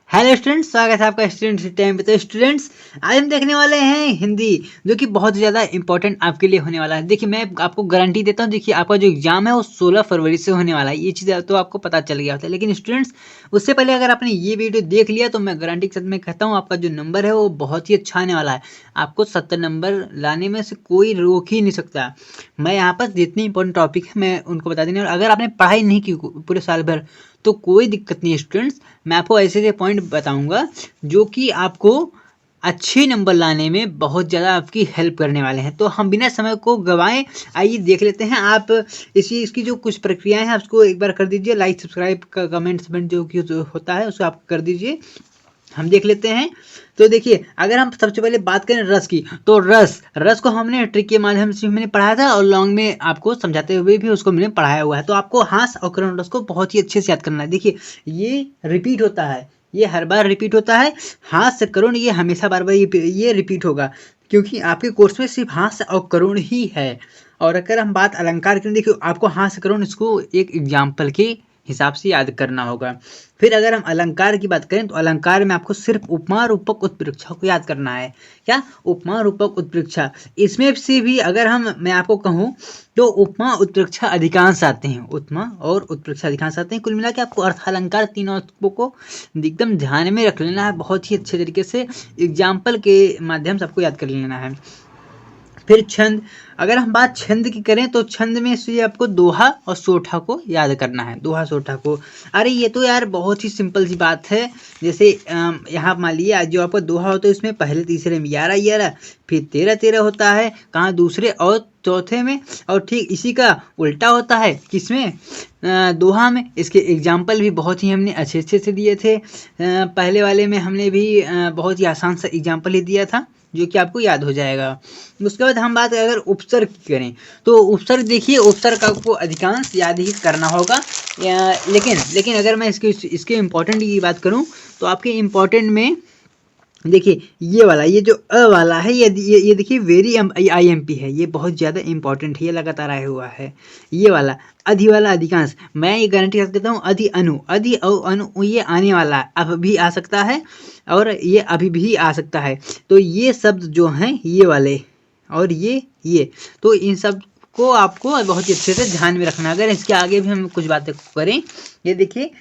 Hello students, स्वागत है आपका स्टूडेंट्स टाइम पे। तो स्टूडेंट्स, आज हम देखने वाले हैं हिंदी, जो कि बहुत ज़्यादा इंपॉर्टेंट आपके लिए होने वाला है। देखिए, मैं आपको गारंटी देता हूँ, देखिए आपका जो एग्जाम है वो 16 फरवरी से होने वाला है। ये चीज़ तो आपको पता चल गया होता है, लेकिन स्टूडेंट्स उससे पहले अगर आपने ये वीडियो देख लिया तो मैं गारंटी के साथ मैं कहता हूँ आपका जो नंबर है वो बहुत ही अच्छा आने वाला है। आपको 70 नंबर लाने में से कोई रोक ही नहीं सकता। मैं यहाँ पर जितनी इंपॉर्टेंट टॉपिक है मैं उनको बता देंगे, और अगर आपने पढ़ाई नहीं की पूरे साल भर तो कोई दिक्कत नहीं है स्टूडेंट्स। मैं आपको ऐसे ऐसे पॉइंट बताऊंगा जो कि आपको अच्छे नंबर लाने में बहुत ज़्यादा आपकी हेल्प करने वाले हैं। तो हम बिना समय को गंवाएं आइए देख लेते हैं। आप इसकी जो कुछ प्रक्रियाएं हैं उसको एक बार कर दीजिए, लाइक सब्सक्राइब का कमेंट्स जो कि होता है उसको आप कर दीजिए। हम देख लेते हैं। तो देखिए, अगर हम सबसे पहले बात करें रस की, तो रस को हमने ट्रिक के माध्यम से मैंने पढ़ाया था, और लॉन्ग में आपको समझाते हुए भी उसको मैंने पढ़ाया हुआ है। तो आपको हास और करण रस को बहुत ही अच्छे से याद करना है। देखिए, ये रिपीट होता है, ये हर बार रिपीट होता है। हास करुण ये हमेशा बार बार ये रिपीट होगा, क्योंकि आपके कोर्स में सिर्फ हास और करुण ही है। और अगर हम बात अलंकार करें, देखिए आपको हास करुण इसको एक एग्जाम्पल के हिसाब से याद करना होगा। फिर अगर हम अलंकार की बात करें तो अलंकार में आपको सिर्फ उपमा रूपक उत्प्रेक्षा को याद करना है। क्या? उपमा रूपक उत्प्रेक्षा। इसमें से भी अगर मैं आपको कहूँ तो उपमा उत्प्रेक्षा अधिकांश आते हैं, उपमा और उत्प्रेक्षा अधिकांश आते हैं। कुल मिला के आपको अर्थ अलंकार तीनों को एकदम ध्यान में रख लेना है, बहुत ही अच्छे तरीके से एग्जाम्पल के माध्यम से आपको याद कर लेना है। फिर छंद, अगर हम बात छंद की करें तो छंद में से आपको दोहा और सोठा को याद करना है, दोहा सोठा को। अरे ये तो यार बहुत ही सिंपल सी बात है। जैसे यहाँ मान लिया जो आपका दोहा होता है उसमें पहले तीसरे में 11 11, फिर 13 13 होता है, कहाँ दूसरे और चौथे में। और ठीक इसी का उल्टा होता है किसमें? दोहा में। इसके एग्जाम्पल भी बहुत ही हमने अच्छे अच्छे से दिए थे। पहले वाले में हमने भी बहुत ही आसान सा एग्जाम्पल ही दिया था, जो कि आपको याद हो जाएगा। उसके बाद हम बात अगर उपसर्ग की करें तो उपसर्ग, देखिए उपसर्ग आपको अधिकांश याद ही करना होगा। लेकिन अगर मैं इसके इम्पोर्टेंट की बात करूं तो आपके इम्पोर्टेंट में देखिए ये वाला, ये जो अ वाला है, ये देखिए वेरी IMP है, ये बहुत ज़्यादा इंपॉर्टेंट है, ये लगातार आया हुआ है। ये वाला अधि वाला अधिकांश, मैं ये गारंटी कर देता हूँ। अधि अनु, अधि अनु ये आने वाला है, अब भी आ सकता है और ये अभी भी आ सकता है। तो ये शब्द जो हैं ये वाले और ये तो इन सब को आपको बहुत ही अच्छे से ध्यान में रखना। अगर इसके आगे भी हम कुछ बातें करें, ये देखिए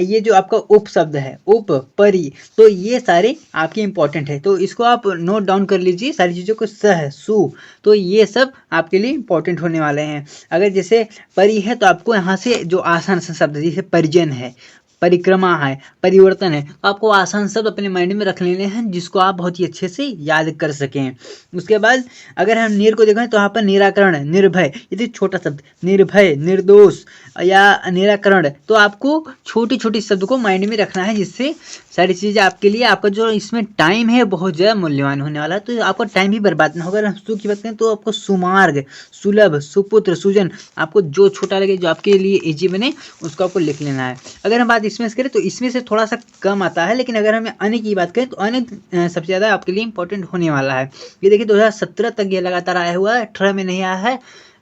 ये जो आपका उप शब्द है, उप परी, तो ये सारे आपके इंपॉर्टेंट है, तो इसको आप नोट डाउन कर लीजिए सारी चीज़ों को। सह सु, तो ये सब आपके लिए इंपॉर्टेंट होने वाले हैं। अगर जैसे परी है तो आपको यहाँ से जो आसान सा शब्द है, जैसे परिजन है, परिक्रमा है, परिवर्तन है, तो आपको आसान शब्द अपने माइंड में रख लेने हैं जिसको आप बहुत ही अच्छे से याद कर सकें। उसके बाद अगर हम निर को देखें तो यहाँ पर निराकरण, निर्भय, ये छोटा शब्द, निर्भय, निर्दोष या निराकरण, तो आपको छोटी छोटी शब्द को माइंड में रखना है, जिससे सारी चीज़ें आपके लिए, आपका जो इसमें टाइम है बहुत ज़्यादा मूल्यवान होने वाला है, तो आपका टाइम भी बर्बाद ना होगा। अगर हम सु की बात करें तो आपको सुमार्ग, सुलभ, सुपुत्र, सुजन, आपको जो छोटा लगे, जो आपके लिए ईजी बने, उसको आपको लिख लेना है। अगर हम बात इसमें से करें तो इसमें से थोड़ा सा कम आता है, लेकिन अगर हमें अन्य की बात करें तो अन्य सबसे ज़्यादा आपके लिए इंपॉर्टेंट होने वाला है। ये देखिए 2017 तक ये लगातार आया हुआ है, 18 में नहीं आया है,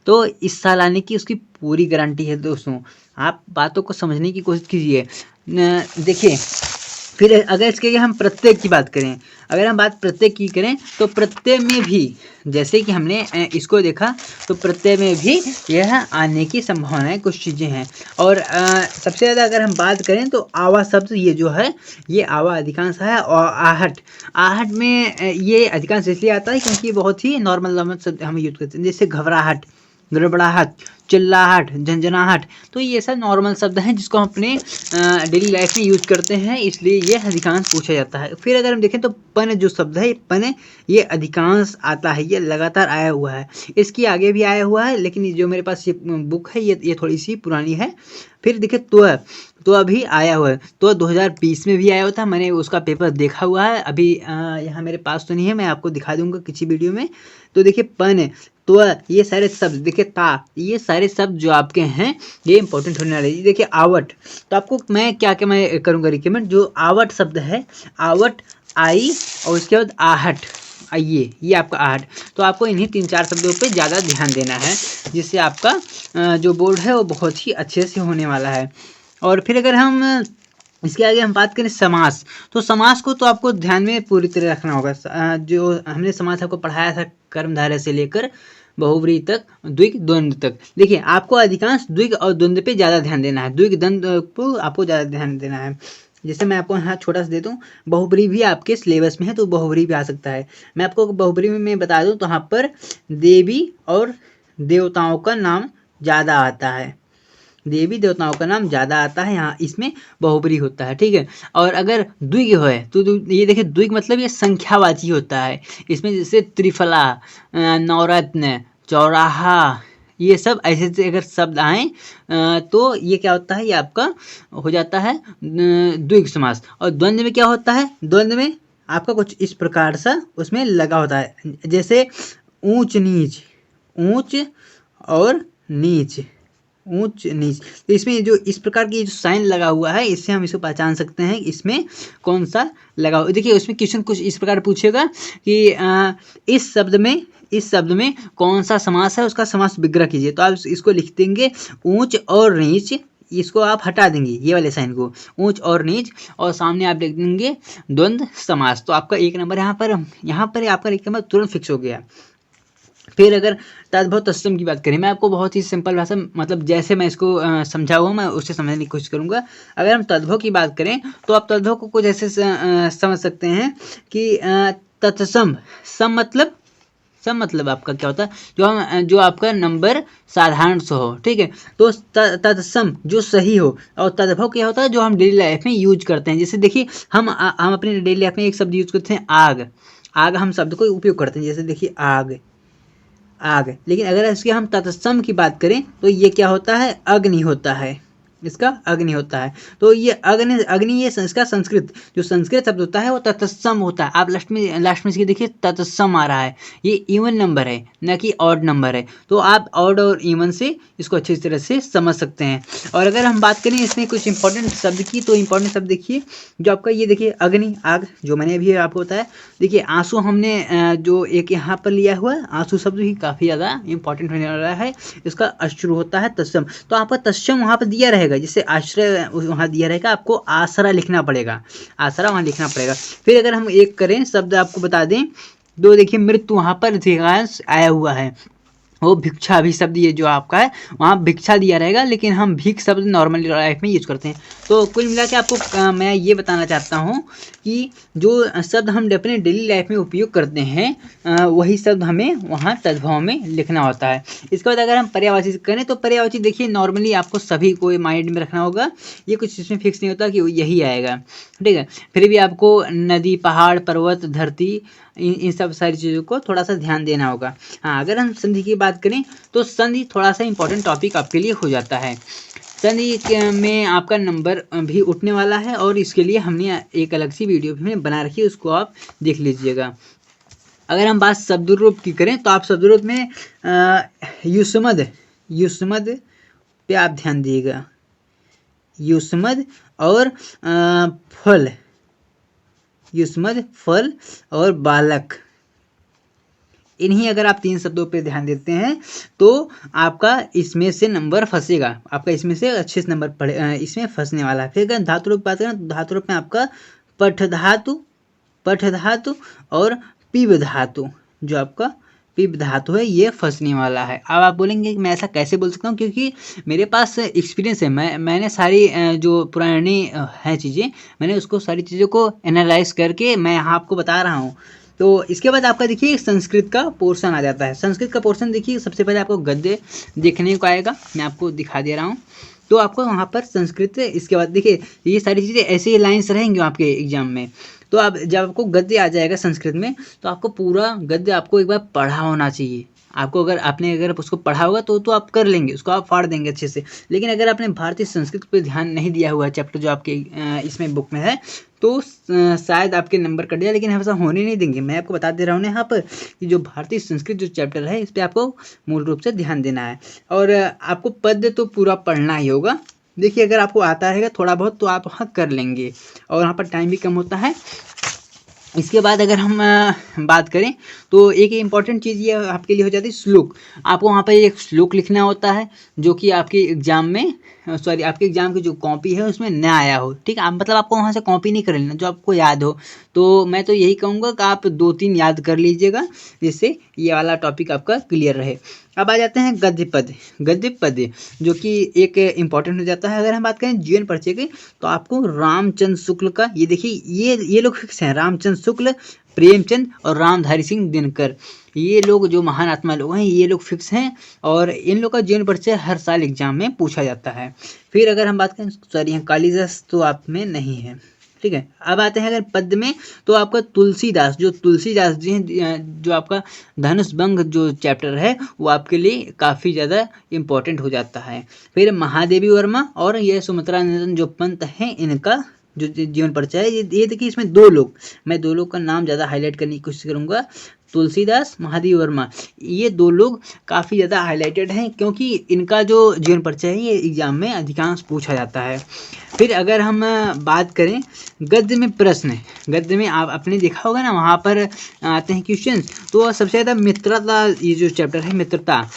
तो इस साल आने की उसकी पूरी गारंटी है दोस्तों। आप बातों को समझने की कोशिश कीजिए। देखिए, फिर अगर इसके हम प्रत्यय की बात करें, अगर हम बात प्रत्यय की करें तो प्रत्यय में भी जैसे कि हमने इसको देखा, तो प्रत्यय में भी यह आने की संभावनाएं कुछ चीज़ें हैं। और सबसे ज़्यादा अगर हम बात करें तो आवा शब्द, ये जो है ये आवा अधिकांश है। और आहट, आहट में ये अधिकांश इसलिए आता है क्योंकि बहुत ही नॉर्मल शब्द हम यूज करते हैं, जैसे घबराहट, गड़बड़ाहट, चिल्लाहट, झंझनाहट, तो ये सब नॉर्मल शब्द हैं जिसको हम अपने डेली लाइफ में यूज करते हैं, इसलिए ये अधिकांश पूछा जाता है। फिर अगर हम देखें तो पन जो शब्द है, पन ये अधिकांश आता है, ये लगातार आया हुआ है, इसकी आगे भी आया हुआ है, लेकिन जो मेरे पास ये बुक है ये थोड़ी सी पुरानी है। फिर देखिए तो अभी आया हुआ है, तो 2020 में भी आया हुआ था, मैंने उसका पेपर देखा हुआ है। अभी यहाँ मेरे पास तो नहीं है, मैं आपको दिखा दूंगा किसी वीडियो में। तो देखिए पन, तो ये सारे शब्द, देखिए ता, ये सारे शब्द जो आपके हैं ये इंपॉर्टेंट होने वाले हैं। देखिए आवट, तो आपको मैं क्या क्या मैं करूँगा रिकमेंड, जो आवट शब्द है, आवट, आई और उसके बाद आहट, ये आपका 8। तो आपको इन्हीं 3-4 शब्दों पे ज़्यादा ध्यान देना है, जिससे आपका जो बोर्ड है वो बहुत ही अच्छे से होने वाला है। और फिर अगर हम इसके आगे हम बात करें समास, तो समास को तो आपको ध्यान में पूरी तरह रखना होगा। जो हमने समास आपको पढ़ाया था कर्मधारय से लेकर बहुव्रीहि तक, द्विग द्वंद्व तक। देखिए आपको अधिकांश द्विग और द्वंद्व पे ज़्यादा ध्यान देना है, द्विग द्वंद्व को आपको ज़्यादा ध्यान देना है। जैसे मैं आपको यहाँ छोटा सा देता हूँ, बहुव्रीहि भी आपके सिलेबस में है तो बहुव्रीहि भी आ सकता है। मैं आपको बहुव्रीहि में बता दूँ तो यहाँ पर देवी और देवताओं का नाम ज़्यादा आता है, देवी देवताओं का नाम ज़्यादा आता है, यहाँ इसमें बहुव्रीहि होता है, ठीक है। और अगर द्विग है तो ये देखिए द्विग मतलब ये संख्यावाची होता है। इसमें जैसे त्रिफला, नवरत्न, चौराहा, ये सब ऐसे से अगर शब्द आए तो ये क्या होता है, ये आपका हो जाता है द्विग समास। और द्वंद्व में क्या होता है, द्वंद्व में आपका कुछ इस प्रकार सा उसमें लगा होता है, जैसे ऊंच नीच, ऊंच और नीच, ऊंच नीच। तो इसमें जो इस प्रकार की जो साइन लगा हुआ है, इससे हम इसको पहचान सकते हैं इसमें कौन सा लगा हुआ। देखिए उसमें क्वेश्चन कुछ इस प्रकार पूछेगा कि इस शब्द में कौन सा समास है, उसका समास विग्रह कीजिए। तो आप इसको लिख देंगे ऊंच और नीच, इसको आप हटा देंगे ये वाले साइन को, ऊंच और नीच, और सामने आप लिख देंगे द्वंद्व समास। तो आपका 1 नंबर यहाँ पर आपका 1 नंबर तुरंत फिक्स हो गया। फिर अगर तद्भव तत्सम की बात करें, मैं आपको बहुत ही सिंपल भाषा मतलब जैसे मैं इसको समझा हुआ मैं उससे समझने की कोशिश करूंगा। अगर हम तद्भव की बात करें तो आप तद्भव को कुछ ऐसे समझ सकते हैं कि तत्सम, सम मतलब आपका क्या होता है, जो आपका नंबर साधारण से हो, ठीक है। तो तत्सम जो सही हो, और तद्भव क्या होता है जो हम डेली लाइफ में यूज करते हैं। जैसे देखिए हम अपने डेली लाइफ में एक शब्द यूज करते हैं आग, आग हम शब्द को उपयोग करते हैं, जैसे देखिए आग, आग। लेकिन अगर इसके हम तत्सम की बात करें तो ये क्या होता है, अग्नि होता है, इसका अग्नि होता है। तो ये अग्नि ये इसका संस्कृत जो संस्कृत शब्द होता है वो तत्सम होता है। आप लास्ट में इसके देखिए तत्सम आ रहा है, ये इवन नंबर है न कि ऑड नंबर है। तो आप ऑड और इवन से इसको अच्छी तरह से समझ सकते हैं। और अगर हम बात करें इसमें कुछ इंपॉर्टेंट शब्द की, तो इंपॉर्टेंट शब्द देखिए जो आपका ये देखिए अग्नि, आग, जो मैंने अभी आपको बताया। देखिए आंसू हमने जो एक यहाँ पर लिया हुआ है, आंसू शब्द भी काफ़ी ज़्यादा इंपॉर्टेंट होने वाला है। इसका अश्रु होता है तत्सम, तो आपका तत्सम वहाँ पर दिया रहेगा, जैसे आश्रय वहाँ दिया रहेगा, आपको आसरा लिखना पड़ेगा, आसरा वहाँ लिखना पड़ेगा। फिर अगर हम एक करें शब्द आपको बता दें, दो देखिए मृत्यु वहाँ पर अधिकांश आया हुआ है, वो भिक्षा भी शब्द ये जो आपका है वहाँ भिक्षा दिया रहेगा, लेकिन हम भिख शब्द नॉर्मल लाइफ में यूज करते हैं। तो कुल मिला के आपको मैं ये बताना चाहता हूँ कि जो शब्द हम अपने डेली लाइफ में उपयोग करते हैं वही शब्द हमें वहाँ तद्भव में लिखना होता है। इसके बाद अगर हम पर्यायवाची करें तो पर्यायवाची देखिए नॉर्मली आपको सभी को माइंड में रखना होगा, ये कुछ इसमें फिक्स नहीं होता कि यही आएगा, ठीक है। फिर भी आपको नदी, पहाड़, पर्वत, धरती, इन सब सारी चीज़ों को थोड़ा सा ध्यान देना होगा। हाँ, अगर हम संधि की बात करें तो संधि थोड़ा सा इंपॉर्टेंट टॉपिक आपके लिए हो जाता है। संधि में आपका नंबर भी उठने वाला है, और इसके लिए हमने एक अलग सी वीडियो भी बना रखी है, उसको आप देख लीजिएगा। अगर हम बात शब्द रूप की करें तो आप शब्द रूप में युष्मद पे आप ध्यान दिएगा, युष्मद और फल, युष्मद, फल और बालक, इन्हीं अगर आप 3 शब्दों पे ध्यान देते हैं तो आपका इसमें से नंबर फंसेगा, आपका इसमें से अच्छे से नंबर पड़े इसमें फंसने वाला है। फिर अगर धातु रूप बात करें तो धातु रूप में आपका पठ धातु और पिब धातु, जो आपका पिब धातु है ये फंसने वाला है। अब आप बोलेंगे कि मैं ऐसा कैसे बोल सकता हूँ, क्योंकि मेरे पास एक्सपीरियंस है, मैंने सारी जो पुरानी है चीज़ें, मैंने उसको सारी चीज़ों को एनालाइज करके मैं यहाँ आपको बता रहा हूँ। तो इसके बाद आपका देखिए संस्कृत का पोर्शन आ जाता है। संस्कृत का पोर्शन देखिए सबसे पहले आपको गद्य देखने को आएगा, मैं आपको दिखा दे रहा हूँ। तो आपको वहाँ पर संस्कृत, इसके बाद देखिए ये सारी चीज़ें ऐसे ही लाइन्स रहेंगी आपके एग्जाम में। तो आप जब आपको गद्य आ जाएगा संस्कृत में तो आपको पूरा गद्य आपको एक बार पढ़ा होना चाहिए। आपको अगर उसको पढ़ा होगा तो आप कर लेंगे, उसको आप फाड़ देंगे अच्छे से। लेकिन अगर आपने भारतीय संस्कृत पे ध्यान नहीं दिया हुआ है, चैप्टर जो आपके इसमें बुक में है, तो शायद आपके नंबर कट जाए, लेकिन हम ऐसा होने नहीं देंगे। मैं आपको बता दे रहा हूँ यहाँ पर कि जो भारतीय संस्कृत जो चैप्टर है इस पर आपको मूल रूप से ध्यान देना है, और आपको पद्य तो पूरा पढ़ना ही होगा। देखिए अगर आपको आता रहेगा थोड़ा बहुत तो आप वहाँ कर लेंगे, और वहाँ पर टाइम भी कम होता है। इसके बाद अगर हम बात करें तो एक इम्पॉर्टेंट चीज़ ये आपके लिए हो जाती है श्लोक। आपको वहाँ पर एक श्लोक लिखना होता है जो कि आपके एग्जाम में सॉरी आपके एग्जाम की जो कॉपी है उसमें न आया हो। ठीक है, आप मतलब आपको वहाँ से कॉपी नहीं कर लेना, जो आपको याद हो। तो मैं तो यही कहूँगा कि आप 2-3 याद कर लीजिएगा जिससे ये वाला टॉपिक आपका क्लियर रहे। अब आ जाते हैं गद्य पद। गद्य पद जो कि एक इम्पॉर्टेंट हो जाता है। अगर हम बात करें जीवन परिचय की तो आपको रामचंद्र शुक्ल का, ये देखिए ये लोग फिक्स हैं, रामचंद्र शुक्ल, प्रेमचंद और रामधारी सिंह दिनकर, ये लोग जो महान आत्मा लोग हैं ये लोग फिक्स हैं और इन लोग का जीवन परिचय हर साल एग्जाम में पूछा जाता है। फिर अगर हम बात करें सॉरी यहाँ कालिदास तो आप में नहीं है। ठीक है, अब आते हैं अगर पद में तो आपका तुलसीदास, जो तुलसीदास जी हैं, जो आपका धनुष भंग जो चैप्टर है वो आपके लिए काफ़ी ज़्यादा इम्पोर्टेंट हो जाता है। फिर महादेवी वर्मा और ये सुमित्रा नंदन जो पंत हैं इनका जो जीवन परिचय है, ये देखिए इसमें 2 लोग, मैं 2 लोग का नाम ज़्यादा हाईलाइट करने की कोशिश करूँगा। तुलसीदास, महादेवी वर्मा, ये 2 लोग काफ़ी ज़्यादा हाईलाइटेड हैं क्योंकि इनका जो जीवन परिचय है ये एग्जाम में अधिकांश पूछा जाता है। फिर अगर हम बात करें गद्य में प्रश्न, गद्य में आप आपने देखा होगा ना वहाँ पर आते हैं क्वेश्चन, तो सबसे ज़्यादा मित्रता, ये जो चैप्टर है मित्रता,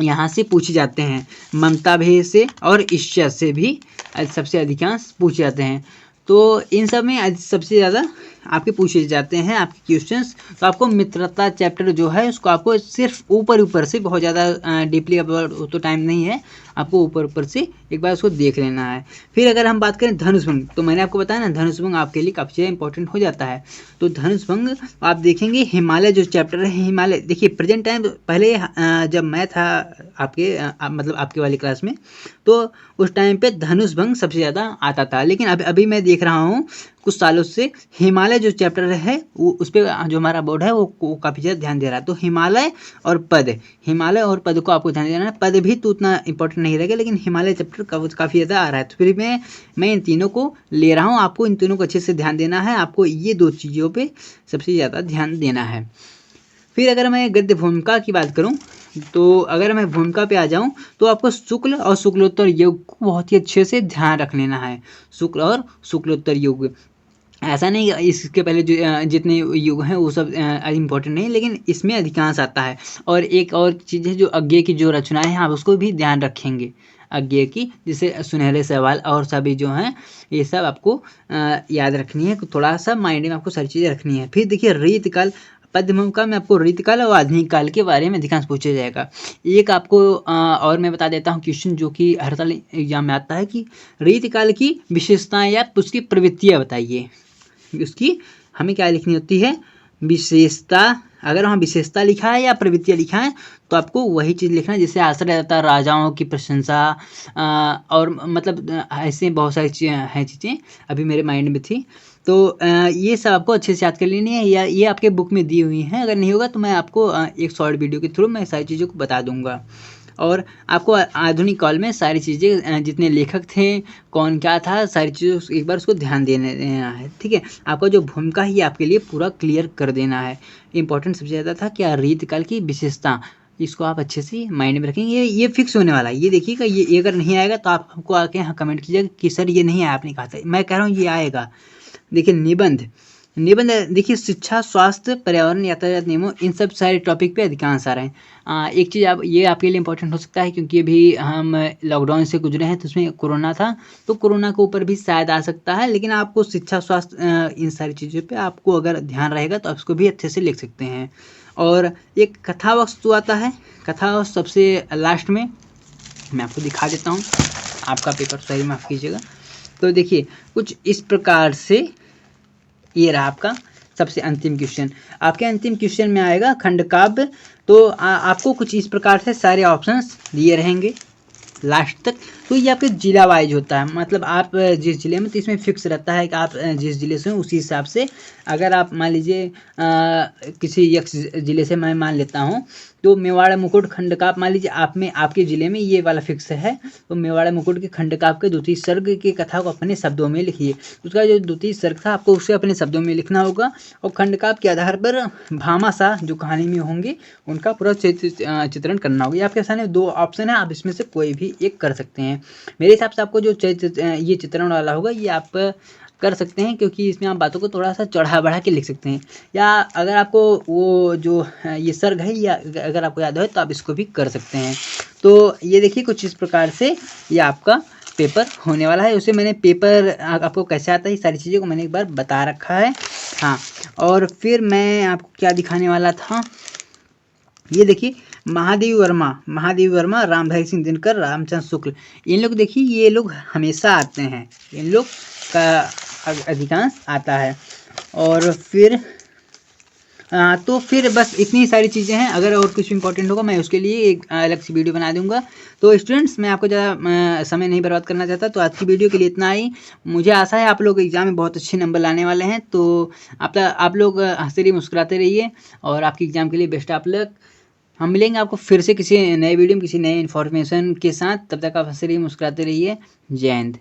यहाँ से पूछे जाते हैं। ममता भेद से और ईर्ष्या से भी सबसे अधिकांश पूछे जाते हैं। तो इन सब में सबसे ज़्यादा आपके पूछे जाते हैं आपके क्वेश्चंस। तो आपको मित्रता चैप्टर जो है उसको आपको सिर्फ ऊपर ऊपर से, बहुत ज़्यादा डीपली अब तो टाइम नहीं है, आपको ऊपर ऊपर से एक बार उसको देख लेना है। फिर अगर हम बात करें धनुष भंग, तो मैंने आपको बताया ना धनुष भंग आपके लिए काफ़ी ज़्यादा इंपॉर्टेंट हो जाता है। तो धनुष भंग आप देखेंगे हिमालय जो चैप्टर है, हिमालय देखिए प्रेजेंट टाइम, पहले जब मैं था आपके मतलब आपके वाली क्लास में तो उस टाइम पे धनुष भंग सबसे ज़्यादा आता था, लेकिन अभी मैं देख रहा हूँ कुछ सालों से हिमालय जो चैप्टर है वो उस पर जो हमारा बोर्ड है वो काफ़ी ज़्यादा ध्यान दे रहा है। तो हिमालय और पद, हिमालय और पद को आपको ध्यान देना है। पद भी तो उतना इंपॉर्टेंट नहीं रहेगा लेकिन हिमालय चैप्टर काफ़ी ज़्यादा आ रहा है। तो फिर मैं इन तीनों को ले रहा हूँ, आपको इन तीनों को अच्छे से ध्यान देना है, आपको ये 2 चीज़ों पर सबसे ज़्यादा ध्यान देना है। फिर अगर मैं गद्य भूमिका की बात करूं तो अगर मैं भूमिका पे आ जाऊं तो आपको शुक्ल और शुक्लोत्तर युग को बहुत ही अच्छे से ध्यान रख लेना है। शुक्ल और शुक्लोत्तर युग, ऐसा नहीं इसके पहले जो जितने युग हैं वो सब इम्पोर्टेंट नहीं, लेकिन इसमें अधिकांश आता है। और एक और चीज़ है जो अज्ञे की जो रचनाएं हैं आप उसको भी ध्यान रखेंगे, अज्ञे की, जैसे सुनहरे सवाल और सभी जो हैं ये सब आपको याद रखनी है, थोड़ा सा माइंड में आपको सारी चीज़ें रखनी है। फिर देखिए रीतकाल, पद्य भूमिका में आपको रीतकाल और आधुनिक काल के बारे में अधिकांश पूछा जाएगा। एक आपको और मैं बता देता हूँ क्वेश्चन जो कि हर साल एग्जाम में आता है कि रीतकाल की विशेषताएं या उसकी प्रवृत्तियाँ बताइए। उसकी हमें क्या लिखनी होती है, विशेषता। अगर वहाँ विशेषता लिखा है या प्रवृत्तियाँ लिखा है तो आपको वही चीज़ लिखना है, जिससे आश्रय रहता है राजाओं की प्रशंसा और मतलब ऐसे बहुत सारी हैं चीज़ें अभी मेरे माइंड में थी। तो ये सब आपको अच्छे से याद कर लेनी है, या ये आपके बुक में दी हुई हैं। अगर नहीं होगा तो मैं आपको एक शॉर्ट वीडियो के थ्रू मैं सारी चीज़ों को बता दूंगा। और आपको आधुनिक काल में सारी चीज़ें जितने लेखक थे, कौन क्या था, सारी चीज़ों एक बार उसको ध्यान देना है। ठीक है, आपका जो भूमिका है ये आपके लिए पूरा क्लियर कर देना है। इंपॉर्टेंट सबसे ज़्यादा था क्या, रीतकाल की विशेषता, इसको आप अच्छे से माइंड में रखेंगे, ये फिक्स होने वाला है। ये देखिएगा, ये अगर नहीं आएगा तो आप हमको आके यहाँ कमेंट कीजिएगा कि सर ये नहीं आया, आपने कहा था, मैं कह रहा हूँ ये आएगा। देखिए निबंध, निबंध देखिए शिक्षा, स्वास्थ्य, पर्यावरण, यातायात नियमों, इन सब सारे टॉपिक पे अधिकांश आ रहे हैं। एक चीज़ आप ये आपके लिए इंपॉर्टेंट हो सकता है क्योंकि अभी हम लॉकडाउन से गुजरे हैं तो उसमें कोरोना था, तो कोरोना के ऊपर भी शायद आ सकता है, लेकिन आपको शिक्षा, स्वास्थ्य, इन सारी चीज़ों पे आपको अगर ध्यान रहेगा तो आप इसको भी अच्छे से लिख सकते हैं। और एक कथा वस्तु आता है, कथा सबसे लास्ट में मैं आपको दिखा देता हूँ, आपका पेपर सही माफ़ कीजिएगा। तो देखिए कुछ इस प्रकार से ये रहा आपका सबसे अंतिम क्वेश्चन। आपके अंतिम क्वेश्चन में आएगा खंडकाव्य। तो आपको कुछ इस प्रकार से सारे ऑप्शंस दिए रहेंगे लास्ट तक। तो ये आपके जिला वाइज होता है, मतलब आप जिस जिले में, तो इसमें फिक्स रहता है कि आप जिस जिले से हो उसी हिसाब से। अगर आप मान लीजिए किसी यक्ष जिले से मैं मान लेता हूँ, तो मेवाड़ मुकुट खंडकाव्य मान लीजिए आप में, आपके जिले में ये वाला फिक्स है, तो मेवाड़ मुकुट के खंडकाव्य के द्वितीय सर्ग की कथा को अपने शब्दों में लिखिए। उसका जो द्वितीय सर्ग था आपको उसे अपने शब्दों में लिखना होगा, और खंडकाव्य के आधार पर भामाशाह जो कहानी में होंगे उनका पूरा चित्रण करना होगा। ये आपके सामने 2 ऑप्शन है, आप इसमें से कोई भी एक कर सकते हैं। मेरे हिसाब से आपको जो ये चित्रण वाला होगा ये आप कर सकते हैं, क्योंकि इसमें आप बातों को थोड़ा सा चढ़ा बढ़ा के लिख सकते हैं। या अगर आपको वो जो ये सर्ग है या अगर आपको याद हो तो आप इसको भी कर सकते हैं। तो ये देखिए कुछ इस प्रकार से ये आपका पेपर होने वाला है। उसे मैंने पेपर आपको कैसे आता है, ये सारी चीज़ों को मैंने एक बार बता रखा है। हाँ, और फिर मैं आपको क्या दिखाने वाला था, ये देखिए महादेव वर्मा, राम भाई सिंह दिनकर, रामचंद्र शुक्ल, इन लोग देखिए ये लोग हमेशा आते हैं, इन लोग का अधिकांश आता है। और फिर तो फिर बस इतनी सारी चीज़ें हैं। अगर और कुछ इंपॉर्टेंट होगा मैं उसके लिए एक अलग सी वीडियो बना दूंगा। तो स्टूडेंट्स, मैं आपको ज़्यादा समय नहीं बर्बाद करना चाहता, तो आज की वीडियो के लिए इतना ही। मुझे आशा है आप लोग एग्जाम में बहुत अच्छे नंबर लाने वाले हैं। तो आप लोग हंसते रहिए, मुस्कुराते रहिए, और आपकी एग्जाम के लिए बेस्ट ऑफ लक। हम मिलेंगे आपको फिर से किसी नए वीडियो में किसी नए इन्फॉर्मेशन के साथ। तब तक आप हंसते रहिए, मुस्कुराते रहिए। जय हिंद।